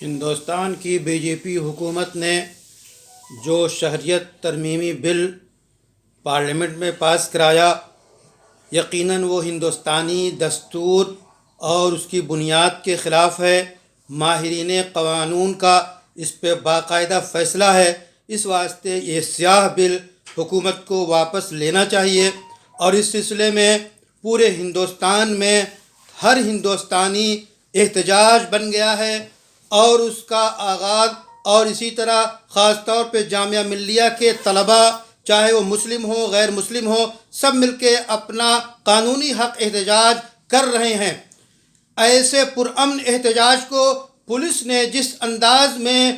ہندوستان کی B J پی حکومت نے جو شہریت ترمیمی بل پارلیمنٹ میں پاس کرایا، یقیناً وہ ہندوستانی دستور اور اس کی بنیاد کے خلاف ہے۔ ماہرین قانون کا اس پہ باقاعدہ فیصلہ ہے۔ اس واسطے یہ سیاہ بل حکومت کو واپس لینا چاہیے، اور اس سلسلے میں پورے ہندوستان میں ہر ہندوستانی احتجاج بن گیا ہے، اور اس کا آغاز اور اسی طرح خاص طور پہ جامعہ ملیہ کے طلباء، چاہے وہ مسلم ہو غیر مسلم ہو، سب مل کے اپنا قانونی حق احتجاج کر رہے ہیں۔ ایسے پرامن احتجاج کو پولیس نے جس انداز میں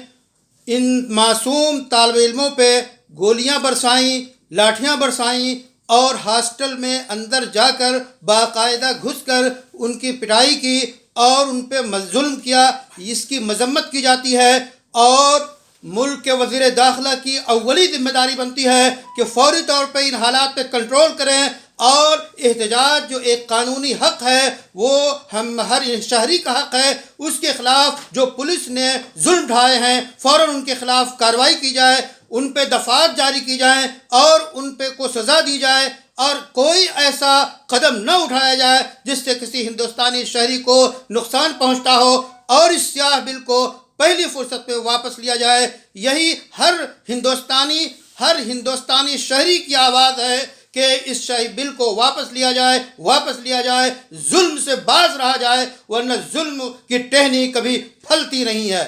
ان معصوم طالب علموں پہ گولیاں برسائیں، لاٹھیاں برسائیں، اور ہاسٹل میں اندر جا کر باقاعدہ گھس کر ان کی پٹائی کی اور ان پہ ظلم کیا، اس کی مذمت کی جاتی ہے۔ اور ملک کے وزیر داخلہ کی اولی ذمہ داری بنتی ہے کہ فوری طور پہ ان حالات پہ کنٹرول کریں، اور احتجاج جو ایک قانونی حق ہے، وہ ہم ہر شہری کا حق ہے، اس کے خلاف جو پولیس نے ظلم ڈھائے ہیں فوراً ان کے خلاف کارروائی کی جائے، ان پہ دفعات جاری کی جائیں اور ان پہ کو سزا دی جائے، اور کوئی ایسا قدم نہ اٹھایا جائے جس سے کسی ہندوستانی شہری کو نقصان پہنچتا ہو، اور اس سیاہ بل کو پہلی فرصت پہ واپس لیا جائے۔ یہی ہر ہندوستانی شہری کی آواز ہے کہ اس شاہی بل کو واپس لیا جائے، ظلم سے باز رہا جائے، ورنہ ظلم کی ٹہنی کبھی پھلتی نہیں ہے۔